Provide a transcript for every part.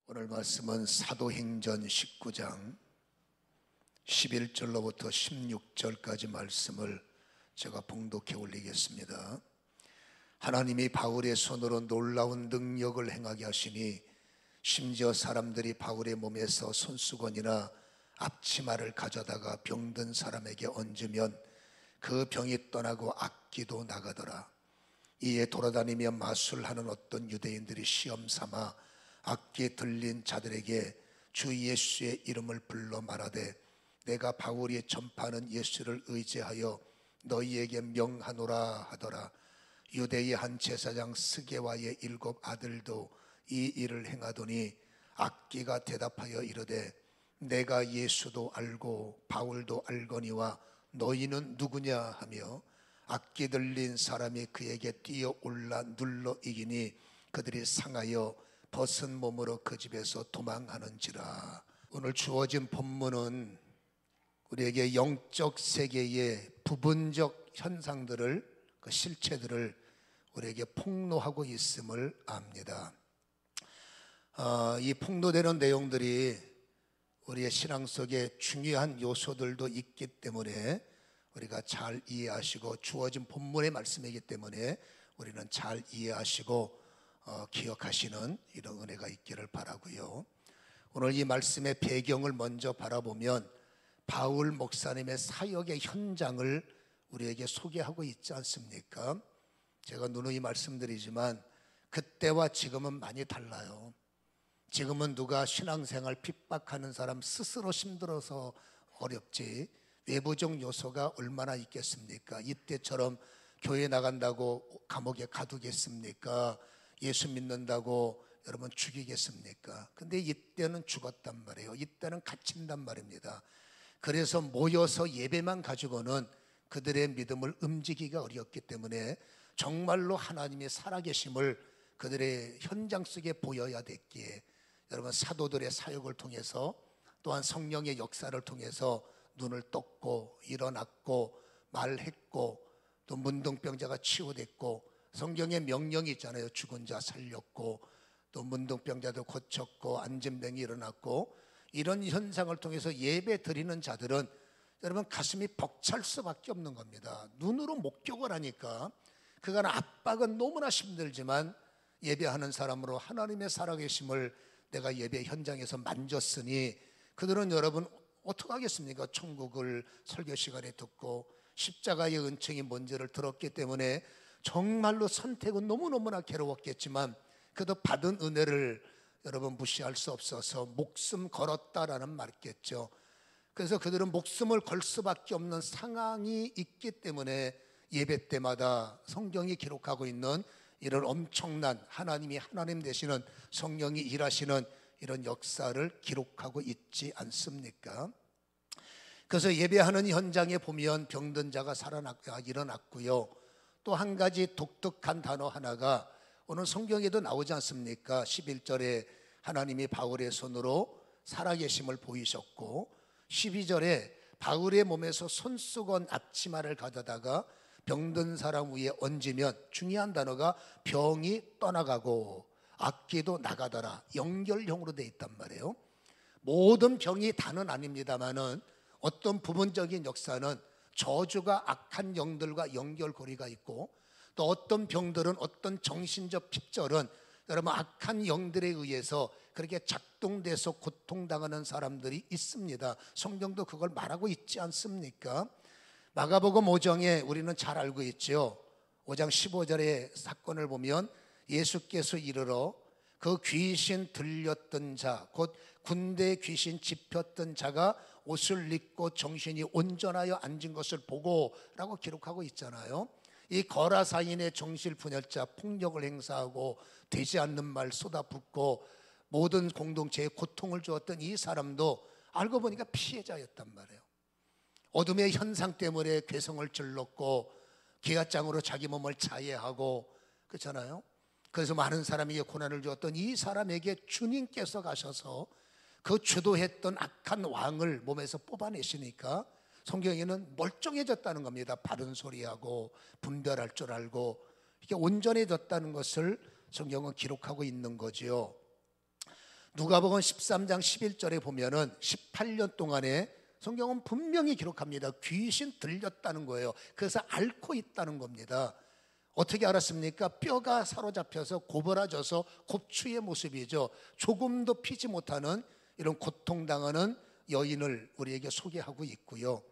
오늘 말씀은 사도행전 19장 11절로부터 16절까지 말씀을 제가 봉독해 올리겠습니다. 하나님이 바울의 손으로 놀라운 능력을 행하게 하시니 심지어 사람들이 바울의 몸에서 손수건이나 앞치마를 가져다가 병든 사람에게 얹으면 그 병이 떠나고 악기도 나가더라. 이에 돌아다니며 마술하는 어떤 유대인들이 시험 삼아 악기 들린 자들에게 주 예수의 이름을 불러 말하되 내가 바울이 전파하는 예수를 의지하여 너희에게 명하노라 하더라. 유대의 한 제사장 스게와의 7 아들도 이 일을 행하더니 악기가 대답하여 이르되 내가 예수도 알고 바울도 알거니와 너희는 누구냐 하며 악기 들린 사람이 그에게 뛰어올라 눌러 이기니 그들이 상하여 벗은 몸으로 그 집에서 도망하는지라. 오늘 주어진 본문은 우리에게 영적 세계의 부분적 현상들을, 그 실체들을 우리에게 폭로하고 있음을 압니다. 이 폭로되는 내용들이 우리의 신앙 속에 중요한 요소들도 있기 때문에 우리가 잘 이해하시고, 주어진 본문의 말씀이기 때문에 우리는 잘 이해하시고 기억하시는 이런 은혜가 있기를 바라고요. 오늘 이 말씀의 배경을 먼저 바라보면 바울 목사님의 사역의 현장을 우리에게 소개하고 있지 않습니까? 제가 누누이 말씀드리지만 그때와 지금은 많이 달라요. 지금은 누가 신앙생활 핍박하는 사람 스스로 힘들어서 어렵지 외부적 요소가 얼마나 있겠습니까? 이때처럼 교회 나간다고 감옥에 가두겠습니까? 예수 믿는다고 여러분 죽이겠습니까? 근데 이때는 죽었단 말이에요. 이때는 갇힌단 말입니다. 그래서 모여서 예배만 가지고는 그들의 믿음을 움직이기가 어렵기 때문에 정말로 하나님의 살아계심을 그들의 현장 속에 보여야 됐기에 여러분 사도들의 사역을 통해서 또한 성령의 역사를 통해서 눈을 떴고 일어났고 말했고 또 문둥병자가 치유됐고 성경에 명령이 있잖아요. 죽은 자 살렸고 또 문둥병자도 고쳤고 안진병이 일어났고 이런 현상을 통해서 예배 드리는 자들은 여러분 가슴이 벅찰 수밖에 없는 겁니다. 눈으로 목격을 하니까 그간 압박은 너무나 힘들지만 예배하는 사람으로 하나님의 살아계심을 내가 예배 현장에서 만졌으니 그들은 여러분 어떻게 하겠습니까? 천국을 설교 시간에 듣고 십자가의 은총이 뭔지를 들었기 때문에 정말로 선택은 너무너무나 괴로웠겠지만 그래도 받은 은혜를 여러분 무시할 수 없어서 목숨 걸었다라는 말이겠죠. 그래서 그들은 목숨을 걸 수밖에 없는 상황이 있기 때문에 예배 때마다 성경이 기록하고 있는 이런 엄청난 하나님이 하나님 되시는 성령이 일하시는 이런 역사를 기록하고 있지 않습니까? 그래서 예배하는 현장에 보면 병든 자가 일어났고요. 또 한 가지 독특한 단어 하나가 오늘 성경에도 나오지 않습니까? 11절에 하나님이 바울의 손으로 살아계심을 보이셨고 12절에 바울의 몸에서 손수건 앞치마를 가져다가 병든 사람 위에 얹으면 중요한 단어가 병이 떠나가고 악기도 나가더라. 연결형으로 되어 있단 말이에요. 모든 병이 다는 아닙니다만은 어떤 부분적인 역사는 저주가 악한 영들과 연결고리가 있고 또 어떤 병들은 어떤 정신적 핍절은 여러분 악한 영들에 의해서 그렇게 작동돼서 고통당하는 사람들이 있습니다. 성경도 그걸 말하고 있지 않습니까? 마가복음 5장에 우리는 잘 알고 있죠. 5장 15절의 사건을 보면 예수께서 이르러 그 귀신 들렸던 자, 곧 군대 귀신 집혔던 자가 옷을 입고 정신이 온전하여 앉은 것을 보고 라고 기록하고 있잖아요. 이 거라사인의 정실분열자 폭력을 행사하고 되지 않는 말 쏟아붓고 모든 공동체에 고통을 주었던 이 사람도 알고 보니까 피해자였단 말이에요. 어둠의 현상 때문에 괴성을 질렀고 기아장으로 자기 몸을 자해하고 그렇잖아요. 그래서 많은 사람에게 고난을 주었던 이 사람에게 주님께서 가셔서 그 주도했던 악한 왕을 몸에서 뽑아내시니까 성경에는 멀쩡해졌다는 겁니다. 바른 소리하고 분별할 줄 알고 이렇게 온전해졌다는 것을 성경은 기록하고 있는 거지요. 누가복음 13장 11절에 보면은 18년 동안에 성경은 분명히 기록합니다. 귀신 들렸다는 거예요. 그래서 앓고 있다는 겁니다. 어떻게 알았습니까? 뼈가 사로잡혀서 고부라져서 곱추의 모습이죠. 조금도 피지 못하는 이런 고통당하는 여인을 우리에게 소개하고 있고요.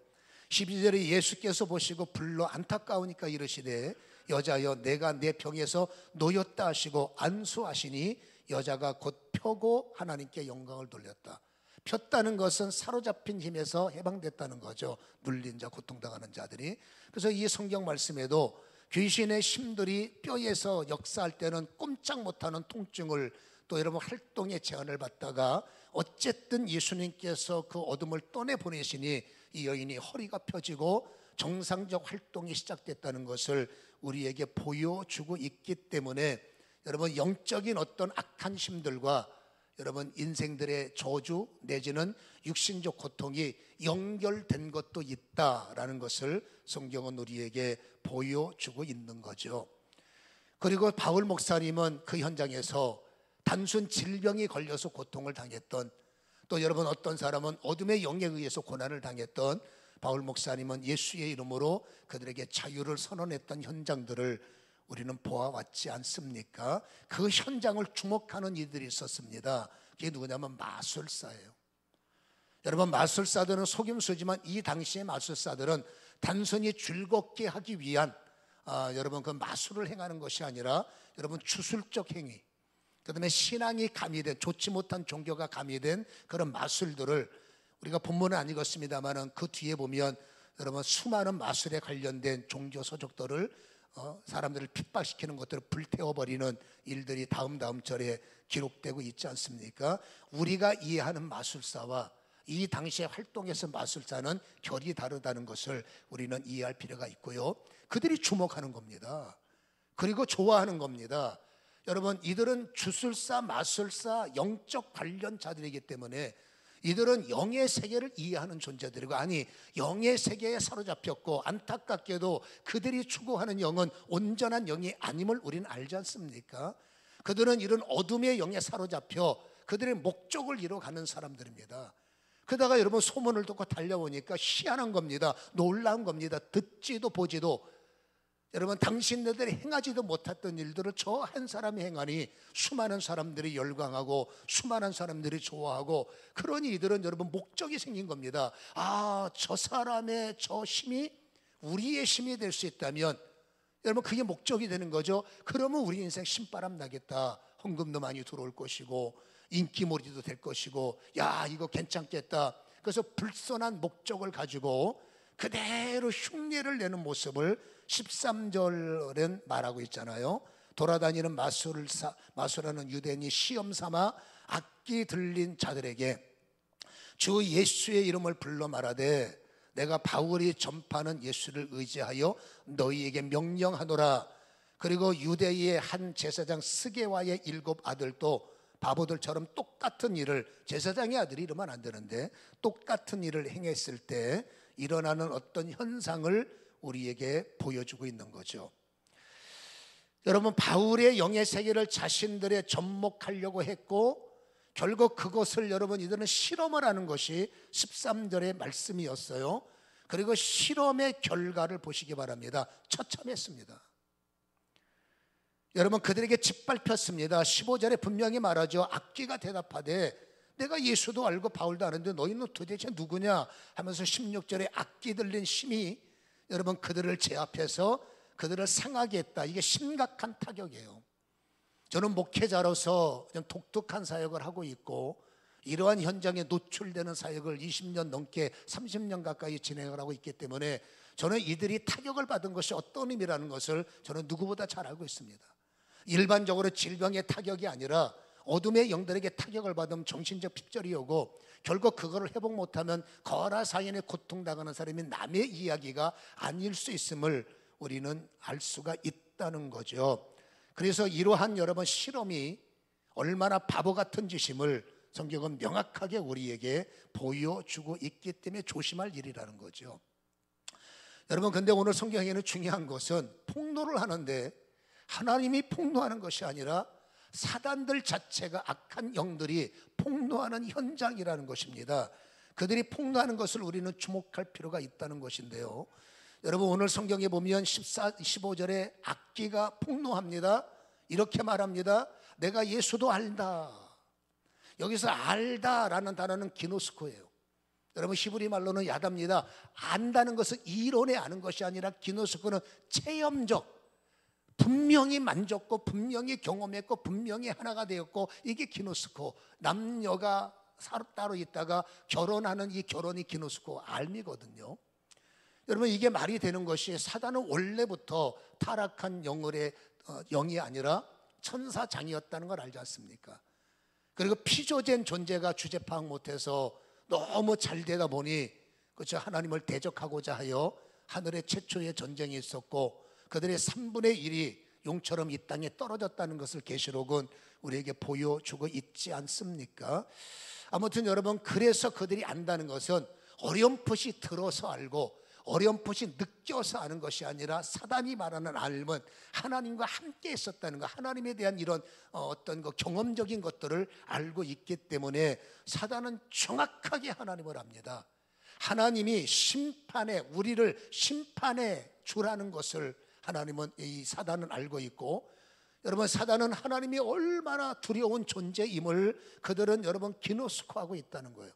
12절에 예수께서 보시고 불러 안타까우니까 이르시되 여자여 내가 내 병에서 놓였다 하시고 안수하시니 여자가 곧 펴고 하나님께 영광을 돌렸다. 폈다는 것은 사로잡힌 힘에서 해방됐다는 거죠. 눌린 자, 고통당하는 자들이. 그래서 이 성경 말씀에도 귀신의 힘들이 뼈에서 역사할 때는 꼼짝 못하는 통증을, 또 여러분 활동의 제한을 받다가 어쨌든 예수님께서 그 어둠을 떠내보내시니 이 여인이 허리가 펴지고 정상적 활동이 시작됐다는 것을 우리에게 보여주고 있기 때문에 여러분 영적인 어떤 악한 힘들과 여러분 인생들의 저주 내지는 육신적 고통이 연결된 것도 있다라는 것을 성경은 우리에게 보여주고 있는 거죠. 그리고 바울 목사님은 그 현장에서 단순 질병이 걸려서 고통을 당했던, 또 여러분 어떤 사람은 어둠의 영에 의해서 고난을 당했던, 바울 목사님은 예수의 이름으로 그들에게 자유를 선언했던 현장들을 우리는 보아왔지 않습니까? 그 현장을 주목하는 이들이 있었습니다. 그게 누구냐면 마술사예요. 여러분 마술사들은 속임수지만 이 당시의 마술사들은 단순히 즐겁게 하기 위한 여러분 그 마술을 행하는 것이 아니라 여러분 주술적 행위, 그 다음에 신앙이 가미된, 좋지 못한 종교가 가미된 그런 마술들을 우리가 본문은 안 읽었습니다만 그 뒤에 보면 여러분 수많은 마술에 관련된 종교 서적들을 사람들을 핍박시키는 것들을 불태워버리는 일들이 다음 절에 기록되고 있지 않습니까? 우리가 이해하는 마술사와 이 당시의 활동에서 마술사는 결이 다르다는 것을 우리는 이해할 필요가 있고요. 그들이 주목하는 겁니다. 그리고 좋아하는 겁니다. 여러분 이들은 주술사, 마술사, 영적 관련자들이기 때문에 이들은 영의 세계를 이해하는 존재들이고, 아니 영의 세계에 사로잡혔고 안타깝게도 그들이 추구하는 영은 온전한 영이 아님을 우리는 알지 않습니까? 그들은 이런 어둠의 영에 사로잡혀 그들의 목적을 이뤄가는 사람들입니다. 그러다가 여러분 소문을 듣고 달려오니까 희한한 겁니다. 놀라운 겁니다. 듣지도 보지도, 여러분 당신네들이 행하지도 못했던 일들을 저 한 사람이 행하니 수많은 사람들이 열광하고 수많은 사람들이 좋아하고, 그러니 이들은 여러분 목적이 생긴 겁니다. 저 사람의 저 힘이 우리의 힘이 될 수 있다면 여러분 그게 목적이 되는 거죠. 그러면 우리 인생 신바람 나겠다. 헌금도 많이 들어올 것이고 인기몰이도 될 것이고, 야 이거 괜찮겠다. 그래서 불선한 목적을 가지고 그대로 흉내를 내는 모습을 13절은 말하고 있잖아요. 돌아다니는 마술하는 유대인이 시험 삼아 악기 들린 자들에게 주 예수의 이름을 불러 말하되 내가 바울이 전파하는 예수를 의지하여 너희에게 명령하노라. 그리고 유대의 한 제사장 스게와의 7 아들도 바보들처럼 똑같은 일을, 제사장의 아들이 이러면 안 되는데 똑같은 일을 행했을 때 일어나는 어떤 현상을 우리에게 보여주고 있는 거죠. 여러분 바울의 영의 세계를 자신들의 접목하려고 했고 결국 그것을 여러분 이들은 실험을 하는 것이 13절의 말씀이었어요. 그리고 실험의 결과를 보시기 바랍니다. 처참했습니다. 여러분 그들에게 짓밟혔습니다. 15절에 분명히 말하죠. 악기가 대답하되 내가 예수도 알고 바울도 아는데 너희는 도대체 누구냐 하면서 16절에 악기 들린 심히 여러분 그들을 제압해서 그들을 상하게 했다. 이게 심각한 타격이에요. 저는 목회자로서 좀 독특한 사역을 하고 있고 이러한 현장에 노출되는 사역을 20년 넘게 30년 가까이 진행을 하고 있기 때문에 저는 이들이 타격을 받은 것이 어떤 의미라는 것을 저는 누구보다 잘 알고 있습니다. 일반적으로 질병의 타격이 아니라 어둠의 영들에게 타격을 받으면 정신적 핍절이 오고 결국 그거를 회복 못하면 거라 사연에 고통당하는 사람이 남의 이야기가 아닐 수 있음을 우리는 알 수가 있다는 거죠. 그래서 이러한 여러분 실험이 얼마나 바보 같은 짓임을 성경은 명확하게 우리에게 보여주고 있기 때문에 조심할 일이라는 거죠. 여러분 근데 오늘 성경에는 중요한 것은 폭로를 하는데 하나님이 폭로하는 것이 아니라 사단들 자체가 악한 영들이 폭로하는 현장이라는 것입니다. 그들이 폭로하는 것을 우리는 주목할 필요가 있다는 것인데요, 여러분 오늘 성경에 보면 15절에 악기가 폭로합니다. 이렇게 말합니다. 내가 예수도 알다. 여기서 알다라는 단어는 기노스코예요. 여러분 히브리 말로는 야답니다. 안다는 것은 이론에 아는 것이 아니라 기노스코는 체험적, 분명히 만졌고 분명히 경험했고 분명히 하나가 되었고, 이게 기노스코. 남녀가 따로 있다가 결혼하는 이 결혼이 기노스코 알미거든요. 여러분 이게 말이 되는 것이, 사단은 원래부터 타락한 영이 아니라 천사장이었다는 걸 알지 않습니까? 그리고 피조된 존재가 주제 파악 못해서 너무 잘 되다 보니 그렇죠, 하나님을 대적하고자 하여 하늘에 최초의 전쟁이 있었고 그들의 3분의 1이 용처럼 이 땅에 떨어졌다는 것을 계시록은 우리에게 보여주고 있지 않습니까? 아무튼 여러분, 그래서 그들이 안다는 것은 어렴풋이 들어서 알고 어렴풋이 느껴서 아는 것이 아니라, 사단이 말하는 알면 하나님과 함께 있었다는 것, 하나님에 대한 이런 어떤 경험적인 것들을 알고 있기 때문에 사단은 정확하게 하나님을 압니다. 하나님이 우리를 심판해 주라는 것을 하나님은, 이 사단은 알고 있고, 여러분 사단은 하나님이 얼마나 두려운 존재임을 그들은 여러분 기노스코하고 있다는 거예요.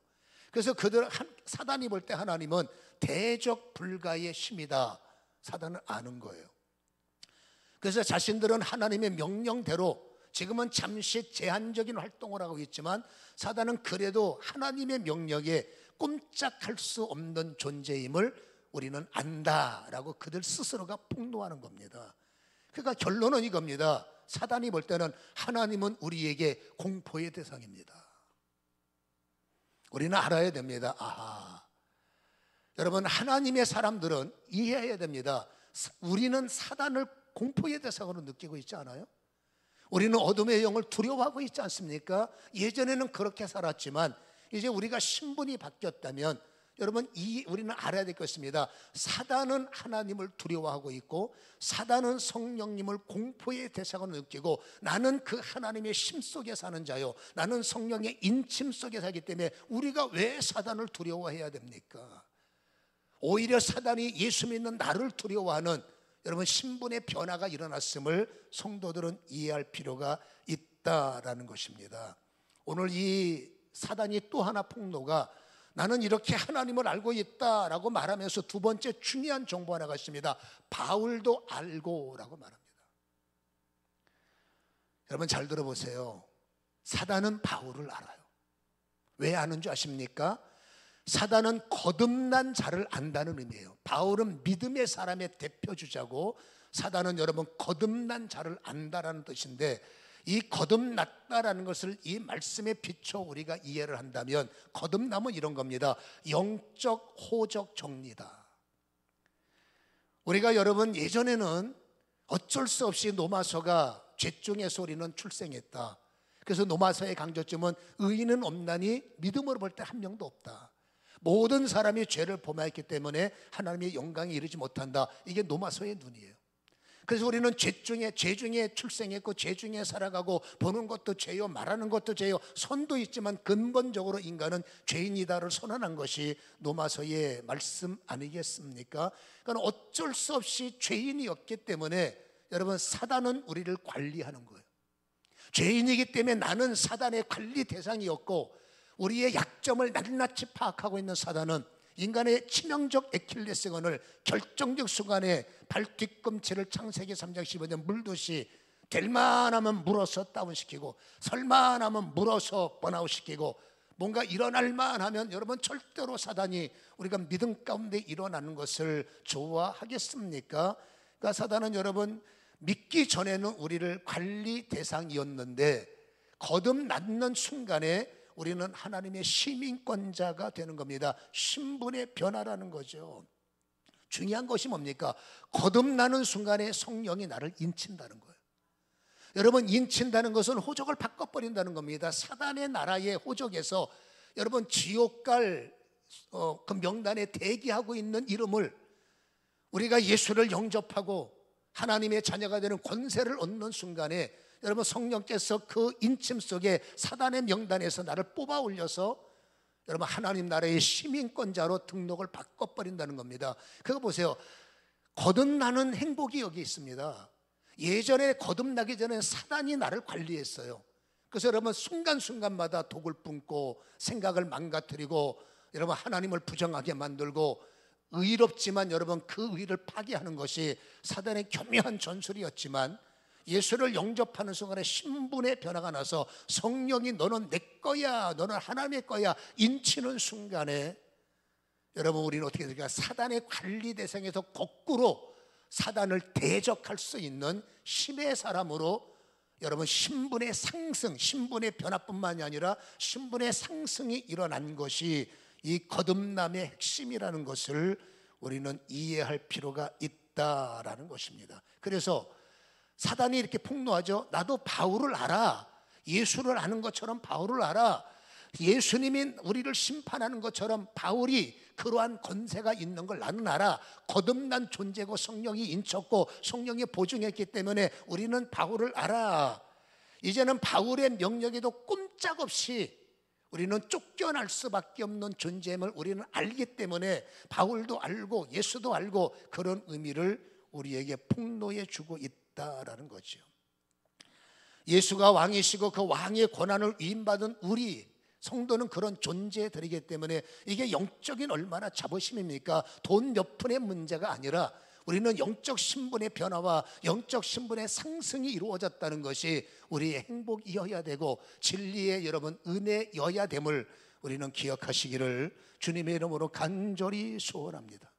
그래서 사단이 볼 때 하나님은 대적 불가의 힘이다, 사단은 아는 거예요. 그래서 자신들은 하나님의 명령대로 지금은 잠시 제한적인 활동을 하고 있지만, 사단은 그래도 하나님의 명령에 꼼짝할 수 없는 존재임을 우리는 안다라고 그들 스스로가 폭로하는 겁니다. 그러니까 결론은 이겁니다. 사단이 볼 때는 하나님은 우리에게 공포의 대상입니다. 우리는 알아야 됩니다. 여러분, 하나님의 사람들은 이해해야 됩니다. 우리는 사단을 공포의 대상으로 느끼고 있지 않아요? 우리는 어둠의 영을 두려워하고 있지 않습니까? 예전에는 그렇게 살았지만 이제 우리가 신분이 바뀌었다면, 여러분 우리는 알아야 될 것입니다. 사단은 하나님을 두려워하고 있고 사단은 성령님을 공포의 대상으로 느끼고, 나는 그 하나님의 심 속에 사는 자요, 나는 성령의 인침 속에 살기 때문에 우리가 왜 사단을 두려워해야 됩니까? 오히려 사단이 예수 믿는 나를 두려워하는, 여러분 신분의 변화가 일어났음을 성도들은 이해할 필요가 있다라는 것입니다. 오늘 이 사단이 또 하나 폭로가, 나는 이렇게 하나님을 알고 있다라고 말하면서 두 번째 중요한 정보 하나가 있습니다. 바울도 알고라고 말합니다. 여러분 잘 들어보세요. 사단은 바울을 알아요. 왜 아는 줄 아십니까? 사단은 거듭난 자를 안다는 의미예요. 바울은 믿음의 사람의 대표주자고, 사단은 여러분 거듭난 자를 안다라는 뜻인데, 이 거듭났다라는 것을 이 말씀에 비춰 우리가 이해를 한다면, 거듭남은 이런 겁니다. 영적 호적 정리다. 우리가 여러분 예전에는 어쩔 수 없이 노마서가 죄중에서 우리는 출생했다. 그래서 노마서의 강조점은 의인은 없나니 믿음으로 볼 때 한 명도 없다. 모든 사람이 죄를 범하였기 때문에 하나님의 영광에 이르지 못한다. 이게 노마서의 눈이에요. 그래서 우리는 죄 중에 출생했고 죄 중에 살아가고, 보는 것도 죄요 말하는 것도 죄요, 선도 있지만 근본적으로 인간은 죄인이다를 선언한 것이 노마서의 말씀 아니겠습니까? 그러니까 어쩔 수 없이 죄인이었기 때문에 여러분 사단은 우리를 관리하는 거예요. 죄인이기 때문에 나는 사단의 관리 대상이었고, 우리의 약점을 낱낱이 파악하고 있는 사단은 인간의 치명적 애킬레스건을 결정적 순간에 발 뒤꿈치를 창세기 3장 15절 물듯이 될 만하면 물어서 다운시키고, 설만하면 물어서 번아웃시키고, 뭔가 일어날 만하면 여러분 절대로 사단이 우리가 믿음 가운데 일어나는 것을 좋아하겠습니까? 그러니까 사단은 여러분 믿기 전에는 우리를 관리 대상이었는데, 거듭났는 순간에 우리는 하나님의 시민권자가 되는 겁니다. 신분의 변화라는 거죠. 중요한 것이 뭡니까? 거듭나는 순간에 성령이 나를 인친다는 거예요. 여러분 인친다는 것은 호적을 바꿔버린다는 겁니다. 사단의 나라의 호적에서 여러분 지옥 갈 그 명단에 대기하고 있는 이름을 우리가 예수를 영접하고 하나님의 자녀가 되는 권세를 얻는 순간에 여러분 성령께서 그 인침 속에 사단의 명단에서 나를 뽑아 올려서 여러분 하나님 나라의 시민권자로 등록을 바꿔버린다는 겁니다. 그거 보세요. 거듭나는 행복이 여기 있습니다. 예전에 거듭나기 전에 사단이 나를 관리했어요. 그래서 여러분 순간순간마다 독을 뿜고 생각을 망가뜨리고 여러분 하나님을 부정하게 만들고 의롭지만 여러분 그 의를 파괴하는 것이 사단의 교묘한 전술이었지만 예수를 영접하는 순간에 신분의 변화가 나서 성령이 너는 내 거야, 너는 하나님의 거야 인치는 순간에 여러분 우리는 어떻게 될까? 사단의 관리 대상에서 거꾸로 사단을 대적할 수 있는 힘의 사람으로 여러분 신분의 상승, 신분의 변화뿐만이 아니라 신분의 상승이 일어난 것이 이 거듭남의 핵심이라는 것을 우리는 이해할 필요가 있다라는 것입니다. 그래서 사단이 이렇게 폭로하죠. 나도 바울을 알아. 예수를 아는 것처럼 바울을 알아. 예수님이 우리를 심판하는 것처럼 바울이 그러한 권세가 있는 걸 나는 알아. 거듭난 존재고 성령이 인쳤고 성령이 보증했기 때문에 우리는 바울을 알아. 이제는 바울의 명령에도 꼼짝없이 우리는 쫓겨날 수밖에 없는 존재임을 우리는 알기 때문에 바울도 알고 예수도 알고 그런 의미를 우리에게 폭로해 주고 있다라는 거죠. 예수가 왕이시고 그 왕의 권한을 위임받은 우리 성도는 그런 존재들이기 때문에 이게 영적인 얼마나 자부심입니까? 돈 몇 푼의 문제가 아니라 우리는 영적 신분의 변화와 영적 신분의 상승이 이루어졌다는 것이 우리의 행복이어야 되고 진리의 여러분 은혜여야 됨을 우리는 기억하시기를 주님의 이름으로 간절히 소원합니다.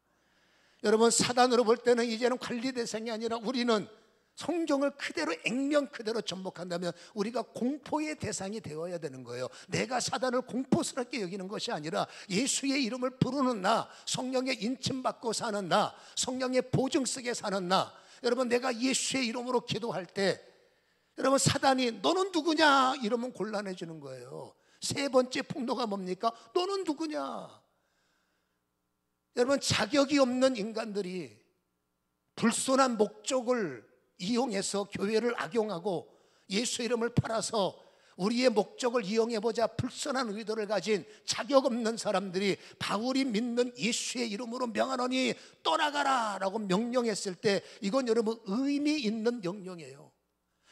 여러분 사단으로 볼 때는 이제는 관리 대상이 아니라 우리는 성경을 그대로 액면 그대로 접목한다면 우리가 공포의 대상이 되어야 되는 거예요. 내가 사단을 공포스럽게 여기는 것이 아니라 예수의 이름을 부르는 나, 성령의 인침받고 사는 나, 성령의 보증 속에 사는 나. 여러분 내가 예수의 이름으로 기도할 때 여러분 사단이 너는 누구냐 이러면 곤란해지는 거예요. 세 번째 폭로가 뭡니까? 너는 누구냐. 여러분 자격이 없는 인간들이 불순한 목적을 이용해서 교회를 악용하고 예수 이름을 팔아서 우리의 목적을 이용해보자 불순한 의도를 가진 자격 없는 사람들이 바울이 믿는 예수의 이름으로 명하노니 떠나가라 라고 명령했을 때 이건 여러분 의미 있는 명령이에요.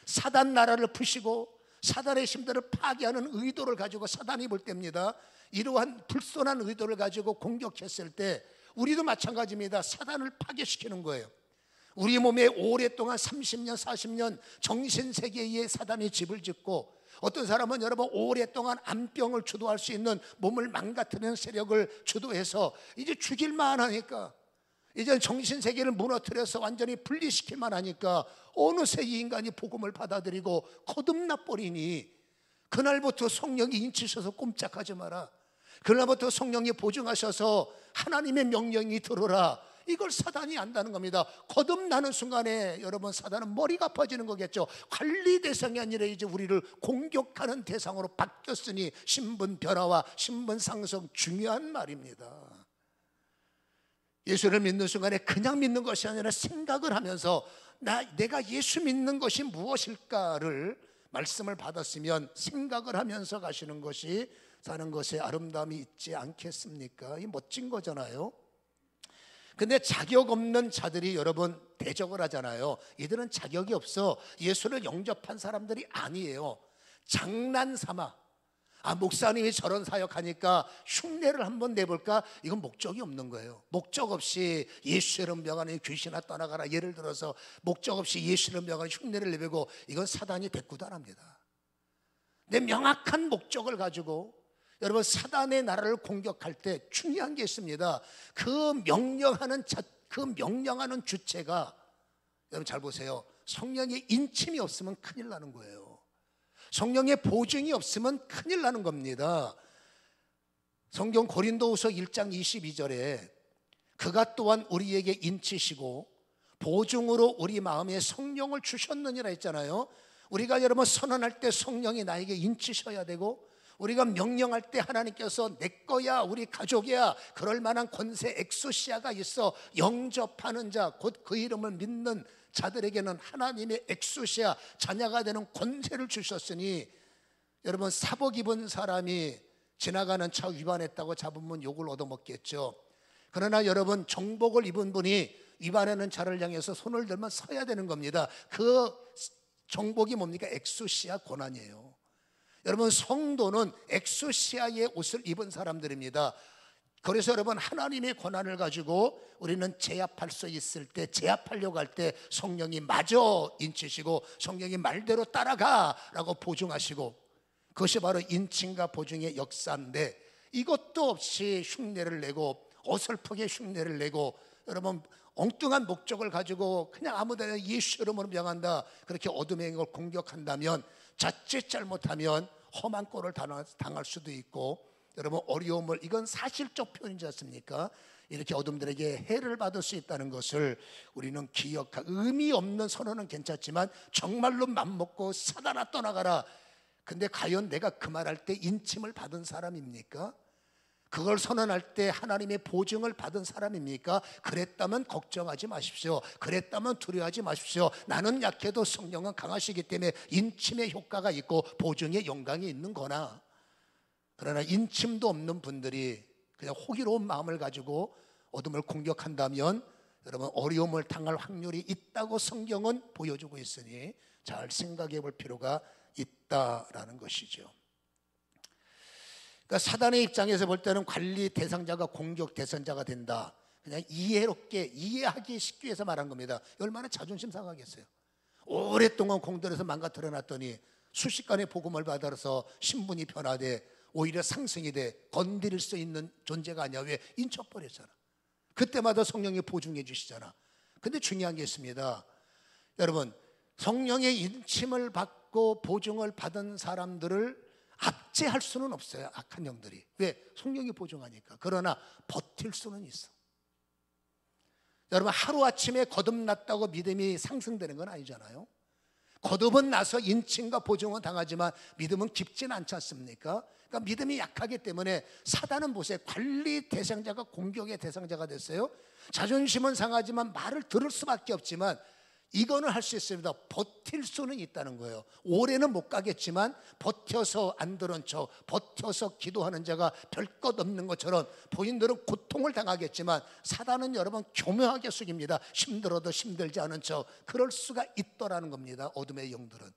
사단 나라를 푸시고 사단의 힘들을 파괴하는 의도를 가지고 사단이 볼 때입니다. 이러한 불순한 의도를 가지고 공격했을 때 우리도 마찬가지입니다. 사단을 파괴시키는 거예요. 우리 몸에 오랫동안 30년 40년 정신세계에 사단이 집을 짓고 어떤 사람은 여러분 오랫동안 암병을 주도할 수 있는 몸을 망가뜨리는 세력을 주도해서 이제 죽일만 하니까 이제 정신세계를 무너뜨려서 완전히 분리시킬만 하니까 어느새 이 인간이 복음을 받아들이고 거듭나 버리니 그날부터 성령이 인치셔서 꼼짝하지 마라. 그날부터 성령이 보증하셔서 하나님의 명령이 들어라. 이걸 사단이 안다는 겁니다. 거듭나는 순간에 여러분 사단은 머리가 아파지는 거겠죠. 관리 대상이 아니라 이제 우리를 공격하는 대상으로 바뀌었으니 신분 변화와 신분 상승 중요한 말입니다. 예수를 믿는 순간에 그냥 믿는 것이 아니라 생각을 하면서 내가 예수 믿는 것이 무엇일까를 말씀을 받았으면 생각을 하면서 가시는 것이 사는 것에 아름다움이 있지 않겠습니까? 이 멋진 거잖아요. 근데 자격 없는 자들이 여러분 대적을 하잖아요. 이들은 자격이 없어. 예수를 영접한 사람들이 아니에요. 장난삼아 목사님이 저런 사역하니까 흉내를 한번 내볼까? 이건 목적이 없는 거예요. 목적 없이 예수를 명하는 귀신아 떠나가라 예를 들어서 목적 없이 예수를 명하는 흉내를 내고 이건 사단이 대꾸도 안 합니다. 내 명확한 목적을 가지고 여러분 사단의 나라를 공격할 때 중요한 게 있습니다. 그 명령하는 주체가 여러분 잘 보세요. 성령의 인침이 없으면 큰일 나는 거예요. 성령의 보증이 없으면 큰일 나는 겁니다. 성경 고린도후서 1장 22절에 그가 또한 우리에게 인치시고 보증으로 우리 마음에 성령을 주셨느니라 했잖아요. 우리가 여러분 선언할 때 성령이 나에게 인치셔야 되고 우리가 명령할 때 하나님께서 내 거야 우리 가족이야 그럴 만한 권세 엑소시아가 있어 영접하는 자 곧 그 이름을 믿는 자들에게는 하나님의 엑소시아 자녀가 되는 권세를 주셨으니 여러분 사복 입은 사람이 지나가는 차 위반했다고 잡으면 욕을 얻어먹겠죠. 그러나 여러분 정복을 입은 분이 위반하는 자를 향해서 손을 들면 서야 되는 겁니다. 그 정복이 뭡니까? 엑소시아 고난이에요. 여러분 성도는 엑소시아의 옷을 입은 사람들입니다. 그래서 여러분 하나님의 권한을 가지고 우리는 제압할 수 있을 때, 제압하려고 할 때 성령이 마저 인치시고 성령이 말대로 따라가라고 보증하시고, 그것이 바로 인침과 보증의 역사인데, 이것도 없이 흉내를 내고 어설프게 흉내를 내고 여러분 엉뚱한 목적을 가지고 그냥 아무데나 예수 이름으로 명한다, 그렇게 어둠의 걸 공격한다면 자칫 잘못하면 험한 꼴을 당할 수도 있고, 여러분 어려움을, 이건 사실적 표현이지 않습니까? 이렇게 어둠들에게 해를 받을 수 있다는 것을 우리는 기억하고, 의미 없는 선언은 괜찮지만 정말로 맘먹고 사단아 떠나가라. 근데 과연 내가 그 말할 때 인침을 받은 사람입니까? 그걸 선언할 때 하나님의 보증을 받은 사람입니까? 그랬다면 걱정하지 마십시오. 그랬다면 두려워하지 마십시오. 나는 약해도 성령은 강하시기 때문에 인침의 효과가 있고 보증의 영광이 있는 거나, 그러나 인침도 없는 분들이 그냥 호기로운 마음을 가지고 어둠을 공격한다면 여러분 어려움을 당할 확률이 있다고 성경은 보여주고 있으니 잘 생각해 볼 필요가 있다라는 것이죠. 그러니까 사단의 입장에서 볼 때는 관리 대상자가 공격 대상자가 된다, 그냥 이해롭게 이해하기 쉽기 위해서 말한 겁니다. 얼마나 자존심 상하겠어요. 오랫동안 공들여서 망가뜨려 놨더니 순식간에 복음을 받아서 신분이 변화돼 오히려 상승이 돼 건드릴 수 있는 존재가 아니야. 왜? 인쳐버렸잖아. 그때마다 성령이 보증해 주시잖아. 근데 중요한 게 있습니다. 여러분 성령의 인침을 받고 보증을 받은 사람들을 압제할 수는 없어요. 악한 영들이. 왜? 성령이 보증하니까. 그러나 버틸 수는 있어. 여러분 하루아침에 거듭났다고 믿음이 상승되는 건 아니잖아요. 거듭은 나서 인침과 보증은 당하지만 믿음은 깊지는 않지 않습니까? 그러니까 믿음이 약하기 때문에 사단은 보세요. 관리 대상자가 공격의 대상자가 됐어요. 자존심은 상하지만 말을 들을 수밖에 없지만 이거는 할 수 있습니다. 버틸 수는 있다는 거예요. 올해는 못 가겠지만 버텨서 안 들은 척, 버텨서 기도하는 자가 별 것 없는 것처럼 본인들은 고통을 당하겠지만 사단은 여러분 교묘하게 숙입니다. 힘들어도 힘들지 않은 척. 그럴 수가 있더라는 겁니다. 어둠의 영들은.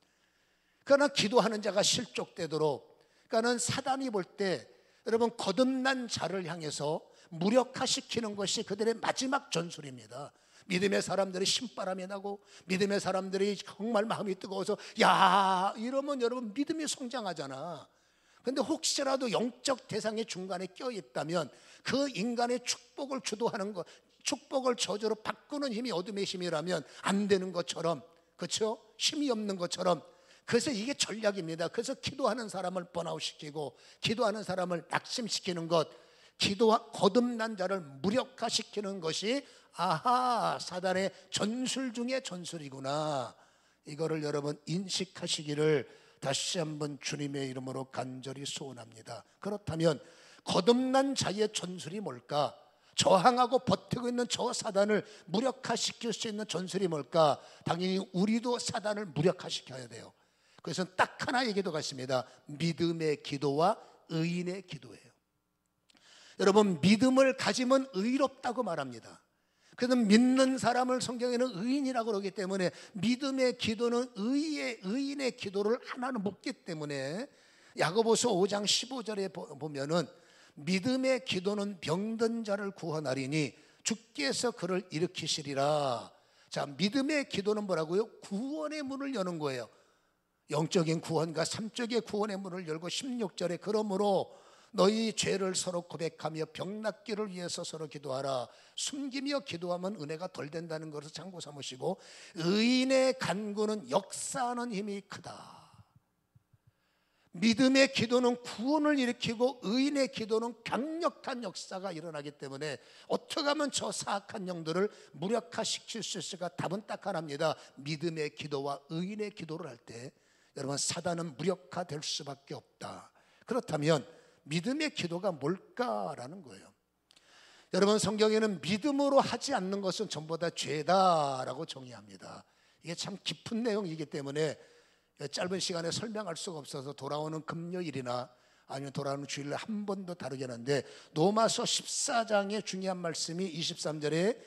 그러나 기도하는 자가 실족되도록, 그러니까는 사단이 볼 때 여러분 거듭난 자를 향해서 무력화시키는 것이 그들의 마지막 전술입니다. 믿음의 사람들이 신바람이 나고 믿음의 사람들이 정말 마음이 뜨거워서 야 이러면 여러분 믿음이 성장하잖아. 근데 혹시라도 영적 대상이 중간에 껴있다면 그 인간의 축복을 주도하는 것, 축복을 저주로 바꾸는 힘이 어둠의 힘이라면 안 되는 것처럼, 그렇죠? 힘이 없는 것처럼. 그래서 이게 전략입니다. 그래서 기도하는 사람을 번아웃시키고 기도하는 사람을 낙심시키는 것, 거듭난 자를 무력화시키는 것이 아하 사단의 전술 중의 전술이구나. 이거를 여러분 인식하시기를 다시 한번 주님의 이름으로 간절히 소원합니다. 그렇다면 거듭난 자의 전술이 뭘까? 저항하고 버티고 있는 저 사단을 무력화시킬 수 있는 전술이 뭘까? 당연히 우리도 사단을 무력화시켜야 돼요. 그래서 딱 하나의 기도가 있습니다. 믿음의 기도와 의인의 기도예요. 여러분 믿음을 가지면 의롭다고 말합니다. 그래서 믿는 사람을 성경에는 의인이라고 그러기 때문에 믿음의 기도는 의인의 기도를 하나는 묻기 때문에 야고보서 5장 15절에 보면은 믿음의 기도는 병든 자를 구원하리니 주께서 그를 일으키시리라. 자, 믿음의 기도는 뭐라고요? 구원의 문을 여는 거예요. 영적인 구원과 삼적의 구원의 문을 열고 16절에 그러므로 너희 죄를 서로 고백하며 병낫기를 위해서 서로 기도하라. 숨기며 기도하면 은혜가 덜 된다는 것을 참고 삼으시고 의인의 간구는 역사하는 힘이 크다. 믿음의 기도는 구원을 일으키고 의인의 기도는 강력한 역사가 일어나기 때문에 어떻게 하면 저 사악한 영들을 무력화시킬 수 있을까? 답은 딱 하나입니다. 믿음의 기도와 의인의 기도를 할 때 여러분 사단은 무력화될 수밖에 없다. 그렇다면 믿음의 기도가 뭘까라는 거예요. 여러분, 성경에는 믿음으로 하지 않는 것은 전부 다 죄다라고 정의합니다. 이게 참 깊은 내용이기 때문에 짧은 시간에 설명할 수가 없어서 돌아오는 금요일이나 아니면 돌아오는 주일날 한 번 더 다루겠는데, 로마서 14장의 중요한 말씀이 23절에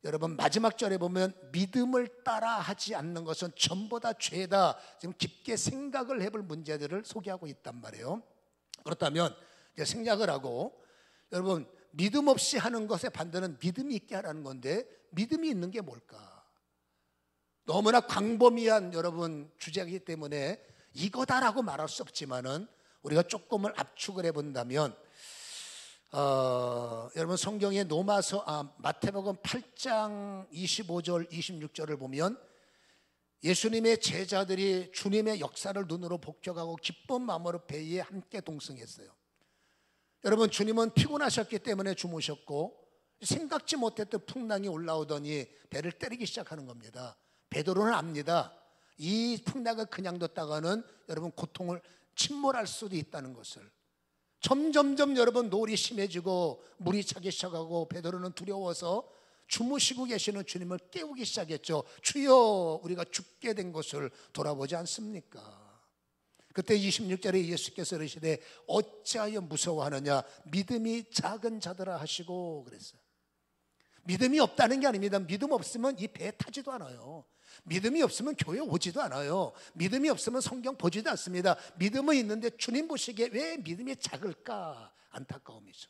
여러분 마지막 절에 보면 믿음을 따라 하지 않는 것은 전부 다 죄다, 지금 깊게 생각을 해볼 문제들을 소개하고 있단 말이에요. 그렇다면 이제 생략을 하고, 여러분 믿음 없이 하는 것의 반대는 믿음이 있게 하라는 건데, 믿음이 있는 게 뭘까? 너무나 광범위한 여러분 주제이기 때문에 이거다라고 말할 수 없지만은 우리가 조금을 압축을 해본다면, 여러분 성경의 마태복음 8장 25절 26절을 보면 예수님의 제자들이 주님의 역사를 눈으로 목격하고 기쁜 마음으로 배에 함께 동승했어요. 여러분, 주님은 피곤하셨기 때문에 주무셨고 생각지 못했던 풍랑이 올라오더니 배를 때리기 시작하는 겁니다. 베드로는 압니다. 이 풍랑을 그냥 뒀다가는 여러분 고통을 침몰할 수도 있다는 것을. 점점점 여러분 노을이 심해지고 물이 차기 시작하고 베드로는 두려워서 주무시고 계시는 주님을 깨우기 시작했죠. 주여, 우리가 죽게 된 것을 돌아보지 않습니까? 그때 26절에 예수께서 이르시되 어찌하여 무서워하느냐, 믿음이 작은 자들아 하시고 그랬어요. 믿음이 없다는 게 아닙니다. 믿음 없으면 이 배에 타지도 않아요. 믿음이 없으면 교회 오지도 않아요. 믿음이 없으면 성경 보지도 않습니다. 믿음은 있는데 주님 보시기에 왜 믿음이 작을까? 안타까움이죠.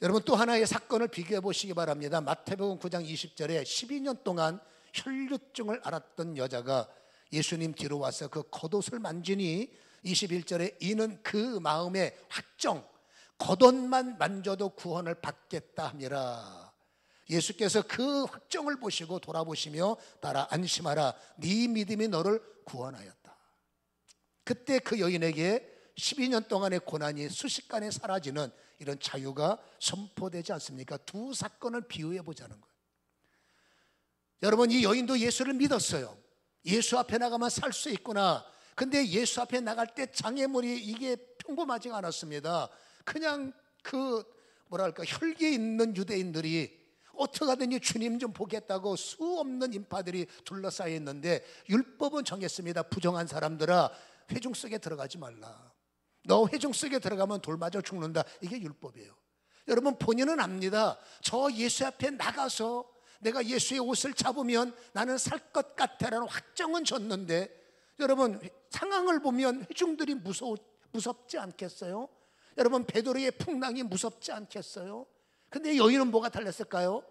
여러분, 또 하나의 사건을 비교해 보시기 바랍니다. 마태복음 9장 20절에 12년 동안 혈류증을 앓았던 여자가 예수님 뒤로 와서 그 겉옷을 만지니 21절에 이는 그 마음의 확정, 겉옷만 만져도 구원을 받겠다 함이라. 예수께서 그 확정을 보시고 돌아보시며 따라 안심하라, 네 믿음이 너를 구원하였다. 그때 그 여인에게 12년 동안의 고난이 순식간에 사라지는 이런 자유가 선포되지 않습니까? 두 사건을 비유해 보자는 거예요. 여러분, 이 여인도 예수를 믿었어요. 예수 앞에 나가면 살 수 있구나. 근데 예수 앞에 나갈 때 장애물이 이게 평범하지가 않았습니다. 그냥 혈기 있는 유대인들이 어떻게 하든지 주님 좀 보겠다고 수 없는 인파들이 둘러싸여 있는데, 율법은 정했습니다. 부정한 사람들아, 회중 속에 들어가지 말라. 너 회중 속에 들어가면 돌 맞아 죽는다. 이게 율법이에요. 여러분, 본인은 압니다. 저 예수 앞에 나가서 내가 예수의 옷을 잡으면 나는 살 것 같아라는 확정은 줬는데, 여러분 상황을 보면 회중들이 무섭지 않겠어요? 여러분, 베드로의 풍랑이 무섭지 않겠어요? 근데 여인은 뭐가 달랐을까요?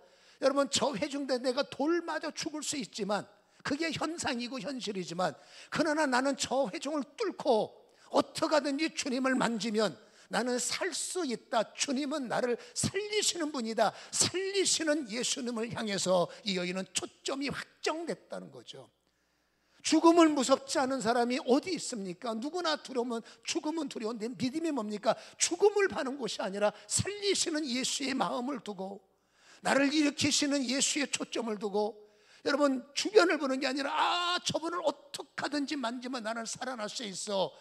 여러분, 저 회중대 내가 돌 맞아 죽을 수 있지만, 그게 현상이고 현실이지만, 그러나 나는 저 회중을 뚫고 어떻게 하든지 주님을 만지면 나는 살 수 있다. 주님은 나를 살리시는 분이다. 살리시는 예수님을 향해서 이 여인은 초점이 확정됐다는 거죠. 죽음을 무섭지 않은 사람이 어디 있습니까? 누구나 두려우면 죽음은 두려운데, 믿음이 뭡니까? 죽음을 파는 곳이 아니라 살리시는 예수의 마음을 두고, 나를 일으키시는 예수의 초점을 두고, 여러분 주변을 보는 게 아니라 저분을 어떻게 하든지 만지면 나는 살아날 수 있어.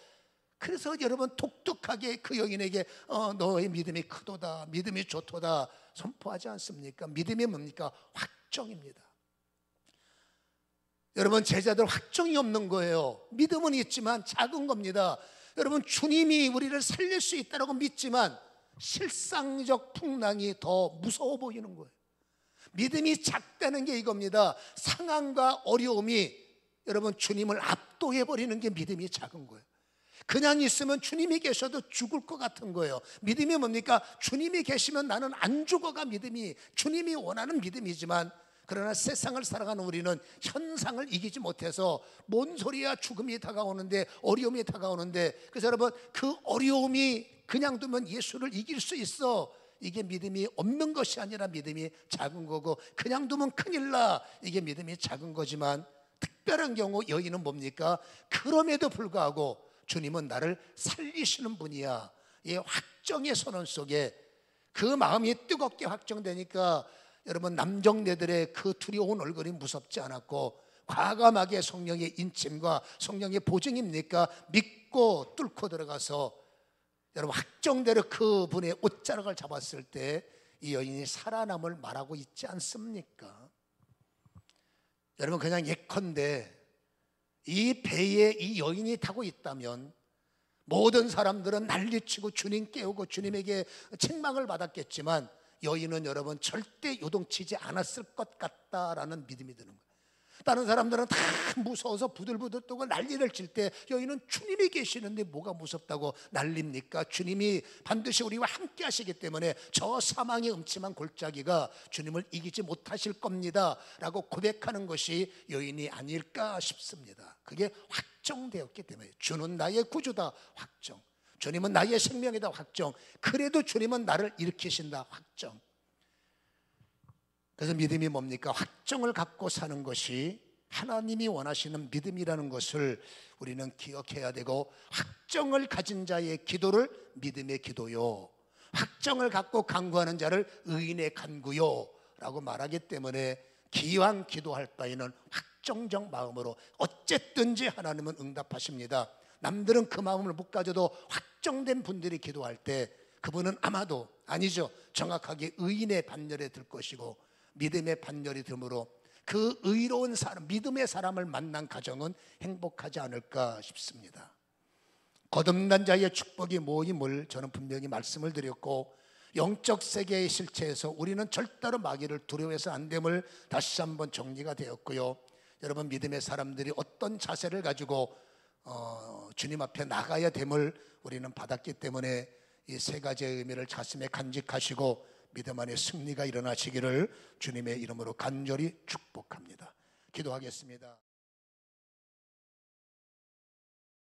그래서 여러분 독특하게 그 여인에게 너의 믿음이 크도다, 믿음이 좋도다 선포하지 않습니까? 믿음이 뭡니까? 확정입니다. 여러분, 제자들 확정이 없는 거예요. 믿음은 있지만 작은 겁니다. 여러분, 주님이 우리를 살릴 수 있다고 믿지만 실상적 풍랑이 더 무서워 보이는 거예요. 믿음이 작다는 게 이겁니다. 상황과 어려움이 여러분 주님을 압도해버리는 게 믿음이 작은 거예요. 그냥 있으면 주님이 계셔도 죽을 것 같은 거예요. 믿음이 뭡니까? 주님이 계시면 나는 안 죽어가 믿음이, 주님이 원하는 믿음이지만, 그러나 세상을 살아가는 우리는 현상을 이기지 못해서 뭔 소리야, 죽음이 다가오는데, 어려움이 다가오는데, 그래서 여러분 그 어려움이 그냥 두면 예수를 이길 수 있어. 이게 믿음이 없는 것이 아니라 믿음이 작은 거고, 그냥 두면 큰일 나. 이게 믿음이 작은 거지만, 특별한 경우 여인은 뭡니까? 그럼에도 불구하고 주님은 나를 살리시는 분이야. 이 확정의 선언 속에 그 마음이 뜨겁게 확정되니까 여러분 남정네들의 그 두려운 얼굴이 무섭지 않았고, 과감하게 성령의 인침과 성령의 보증입니까? 믿고 뚫고 들어가서 여러분 확정대로 그분의 옷자락을 잡았을 때 이 여인이 살아남을 말하고 있지 않습니까? 여러분, 그냥 예컨대 이 배에 이 여인이 타고 있다면 모든 사람들은 난리치고 주님 깨우고 주님에게 책망을 받았겠지만 여인은 여러분 절대 요동치지 않았을 것 같다라는 믿음이 드는 거예요. 다른 사람들은 다 무서워서 부들부들 떠고 난리를 칠 때 여인은 주님이 계시는데 뭐가 무섭다고 난립니까? 주님이 반드시 우리와 함께 하시기 때문에 저 사망의 음침한 골짜기가 주님을 이기지 못하실 겁니다 라고 고백하는 것이 여인이 아닐까 싶습니다. 그게 확정되었기 때문에 주는 나의 구주다 확정, 주님은 나의 생명이다 확정, 그래도 주님은 나를 일으키신다 확정. 그래서 믿음이 뭡니까? 확정을 갖고 사는 것이 하나님이 원하시는 믿음이라는 것을 우리는 기억해야 되고, 확정을 가진 자의 기도를 믿음의 기도요, 확정을 갖고 간구하는 자를 의인의 간구요 라고 말하기 때문에 기왕 기도할 바에는 확정적 마음으로 어쨌든지 하나님은 응답하십니다. 남들은 그 마음을 못 가져도 확정된 분들이 기도할 때 그분은 아마도, 아니죠, 정확하게 의인의 반열에 들 것이고 믿음의 반열이 들므로 그 의로운 사람, 믿음의 사람을 만난 가정은 행복하지 않을까 싶습니다. 거듭난 자의 축복이 뭐임을 저는 분명히 말씀을 드렸고, 영적 세계의 실체에서 우리는 절대로 마귀를 두려워해서 안 됨을 다시 한번 정리가 되었고요. 여러분, 믿음의 사람들이 어떤 자세를 가지고 주님 앞에 나가야 됨을 우리는 받았기 때문에 이 세 가지의 의미를 가슴에 간직하시고 믿음 안에 승리가 일어나시기를 주님의 이름으로 간절히 축복합니다. 기도하겠습니다.